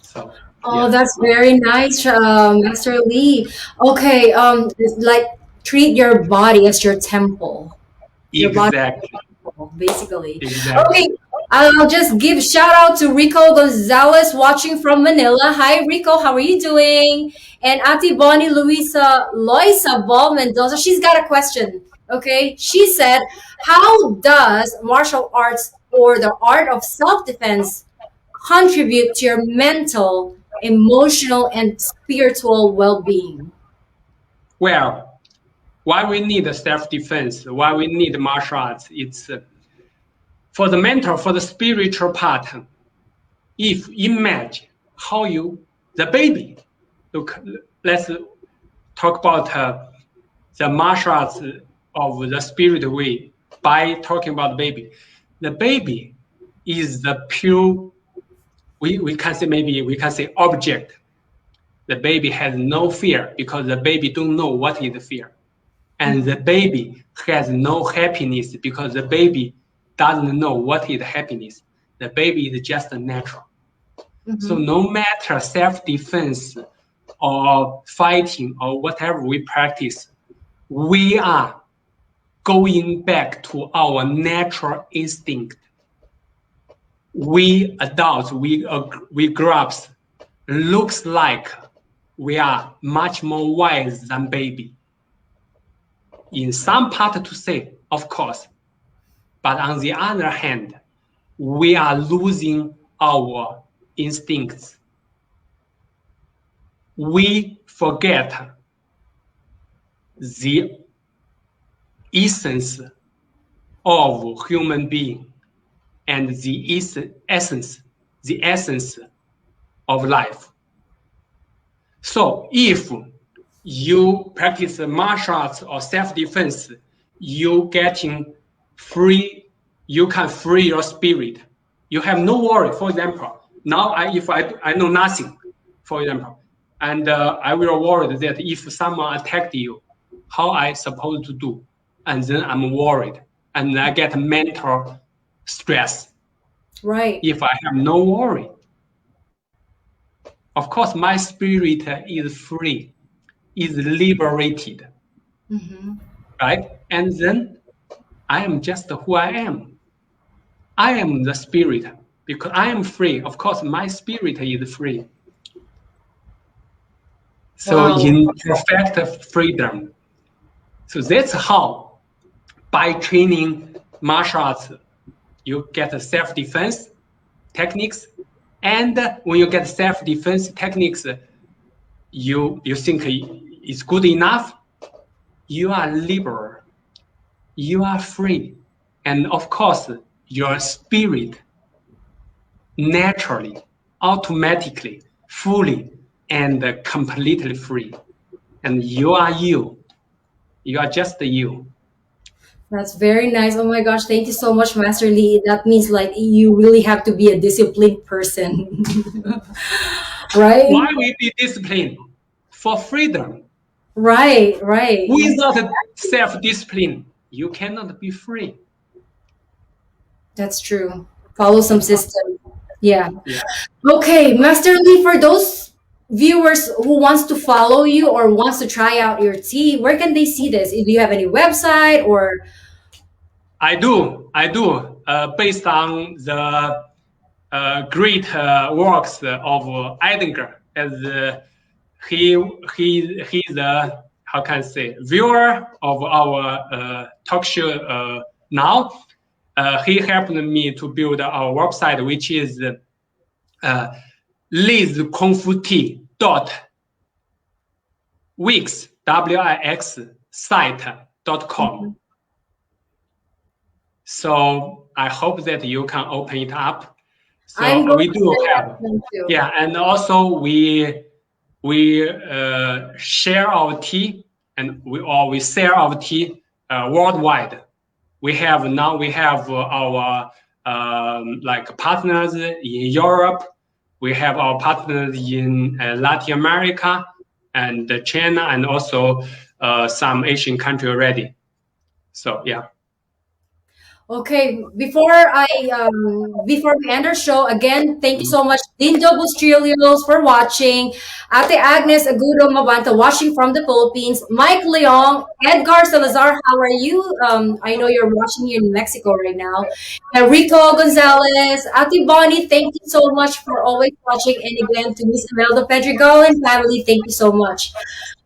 [SPEAKER 2] So
[SPEAKER 1] Oh, that's very nice, Master Lee. Okay, like treat your body as your temple. Your body,
[SPEAKER 2] exactly,
[SPEAKER 1] basically.
[SPEAKER 2] exactly.
[SPEAKER 1] Okay, I'll just give shout out to Rico Gonzalez watching from Manila. Hi, Rico, how are you doing? And Ati Bonnie Loisa Ball Mendoza, she's got a question. Okay, she said, how does martial arts or the art of self defense contribute to your mental, emotional, and spiritual well being?
[SPEAKER 2] Well, why we need self-defense, why we need martial arts, it's for the mental, for the spiritual part. If imagine how the baby, look, let's talk about the martial arts of the spirit way by talking about baby. The baby is the pure, we can say, maybe we can say object. The baby has no fear because the baby don't know what is fear. And the baby has no happiness because the baby doesn't know what is happiness. The baby is just natural. So no matter self-defense or fighting or whatever we practice, we are going back to our natural instinct. We adults, we grown-ups, looks like we are much more wise than baby. In some part to say, of course, but on the other hand, we are losing our instincts. We forget the essence of human being and the essence of life. So if you practice martial arts or self-defense, you getting free, you can free your spirit. You have no worry. For example, now if I know nothing, for example, and I will worry that if someone attacked you, how I supposed to do? And then I'm worried and I get mental stress.
[SPEAKER 1] Right.
[SPEAKER 2] If I have no worry, of course, my spirit is free, is liberated, right? And then I am just who I am. I am the spirit because I am free. Of course, my spirit is free. So
[SPEAKER 1] Wow.
[SPEAKER 2] in perfect freedom. So that's how, by training martial arts, you get self-defense techniques. And when you get self-defense techniques, you think it's good enough, you are liberal, you are free. And of course, your spirit naturally, automatically, fully, and completely free. And you are you. You are just you.
[SPEAKER 1] That's very nice. Oh my gosh, thank you so much, Master Lee. That means like you really have to be a disciplined person. Right?
[SPEAKER 2] Why we be disciplined? For freedom.
[SPEAKER 1] Right, right.
[SPEAKER 2] Without self-discipline, you cannot be free.
[SPEAKER 1] That's true. Follow some system. Yeah.
[SPEAKER 2] Yeah.
[SPEAKER 1] Okay, Master Lee, for those viewers who wants to follow you or wants to try out your tea, where can they see this? Do you have any website or?
[SPEAKER 2] I do. Based on the great works of Edgar, as he's the, how can I say, viewer of our talk show now. He helped me to build our website, which is lizkungfutea.wix, W-I-X, site.com. So I hope that you can open it up
[SPEAKER 1] I'm
[SPEAKER 2] So
[SPEAKER 1] going
[SPEAKER 2] we
[SPEAKER 1] to
[SPEAKER 2] do
[SPEAKER 1] send that
[SPEAKER 2] have,
[SPEAKER 1] one too.
[SPEAKER 2] yeah, and also we share our tea, and we sell our tea worldwide. We have our like partners in Europe. We have our partners in Latin America and China, and also some Asian country already. So yeah.
[SPEAKER 1] Okay, before we end our show, again, thank you so much, Dindo Bustrios, for watching. Ate Agnes Agudo Mabanta, watching from the Philippines. Mike Leong, Edgar Salazar, how are you? I know you're watching here in Mexico right now. Rico Gonzalez, Ate Bonnie, thank you so much for always watching. And again, to Miss Imelda Pedregal and family, thank you so much.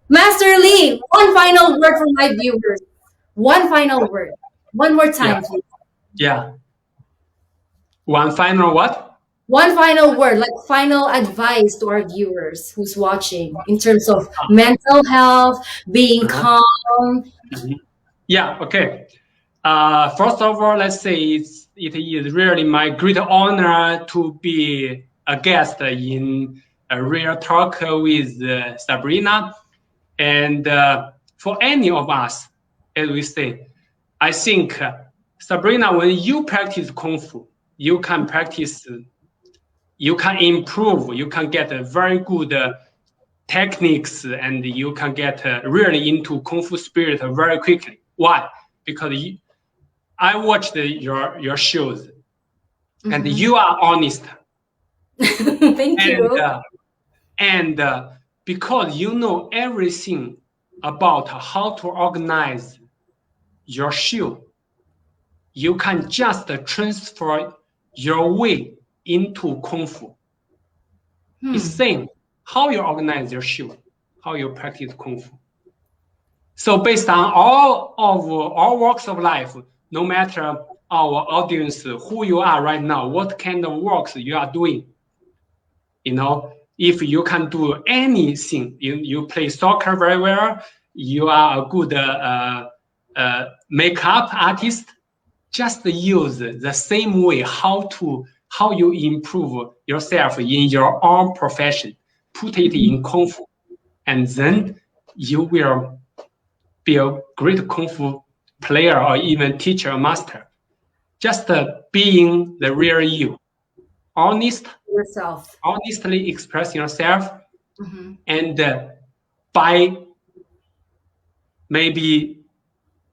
[SPEAKER 1] Master Lee, one final word for my viewers. One final word. One more
[SPEAKER 2] Yeah,
[SPEAKER 1] time, please.
[SPEAKER 2] yeah. One final what?
[SPEAKER 1] One final word, like final advice to our viewers who's watching in terms of mental health, being
[SPEAKER 2] Uh-huh.
[SPEAKER 1] calm.
[SPEAKER 2] Mhm. Yeah, okay. First of all, let's say it is really my great honor to be a guest in a real talk with Sabrina. And for any of us, as we say, I think Sabrina, when you practice Kung Fu, you can practice, you can improve, you can get a very good techniques, and you can get really into Kung Fu spirit very quickly. Why? Because I watched your shows, and
[SPEAKER 1] Mhm.
[SPEAKER 2] you are honest,
[SPEAKER 1] Thank
[SPEAKER 2] and
[SPEAKER 1] you.
[SPEAKER 2] because you know everything about how to organize your show, you can just transfer your way into Kung Fu. It's
[SPEAKER 1] Hmm.
[SPEAKER 2] same how you organize your show, how you practice Kung Fu. So based on all of all walks of life, no matter our audience, who you are right now, what kind of works you are doing, if you can do anything, you play soccer very well, you are a good makeup artist, just use the same way how you improve yourself in your own profession, put it in Kung Fu, and then you will be a great Kung Fu player or even teacher or master. Just being the real you, honest,
[SPEAKER 1] Yourself.
[SPEAKER 2] honestly express yourself,
[SPEAKER 1] Mhm.
[SPEAKER 2] and by maybe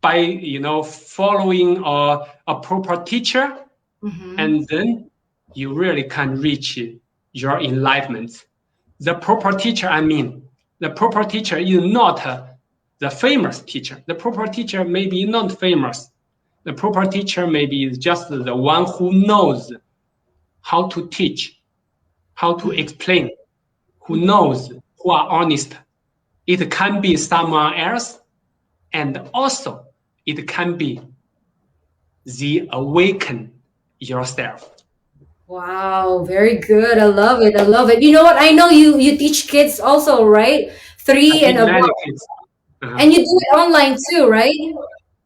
[SPEAKER 2] by following a proper teacher,
[SPEAKER 1] Mhm.
[SPEAKER 2] and then you really can reach your enlightenment. The proper teacher, I mean, the proper teacher is not the famous teacher. The proper teacher may be not famous. The proper teacher maybe is just the one who knows how to teach, how to
[SPEAKER 1] Mhm.
[SPEAKER 2] explain, who
[SPEAKER 1] Mhm.
[SPEAKER 2] knows, who are honest. It can be someone else, and also it can be the awaken yourself.
[SPEAKER 1] Wow, very good. I love it. I love it. You know what? I know you teach kids also, right?
[SPEAKER 2] I
[SPEAKER 1] 3 and
[SPEAKER 2] teach many
[SPEAKER 1] above.
[SPEAKER 2] kids. Uh-huh.
[SPEAKER 1] And you do it online too, right?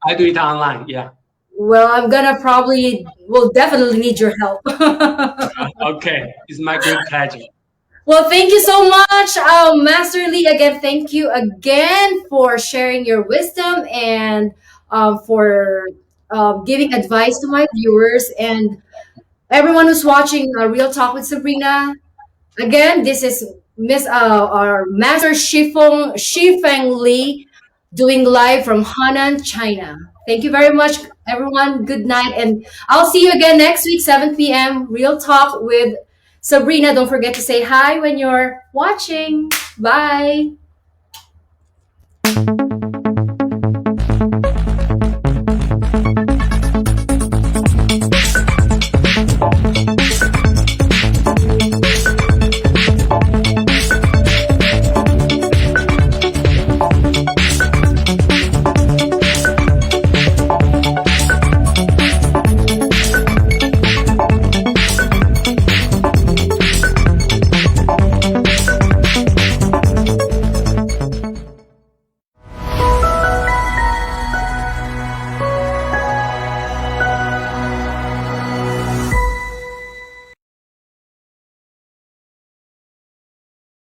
[SPEAKER 2] I do it online. Yeah.
[SPEAKER 1] Well, I'm gonna probably will definitely need your help.
[SPEAKER 2] Okay. It's my great pleasure.
[SPEAKER 1] Well, thank you so much, Master Lee. Again, thank you again for sharing your wisdom and for giving advice to my viewers and everyone who's watching Real Talk with Sabrina. Again, this is our Master Shifeng Li doing live from Henan, China. Thank you very much, everyone. Good night, and I'll see you again next week, 7 p.m. Real Talk with Sabrina. Don't forget to say hi when you're watching. Bye.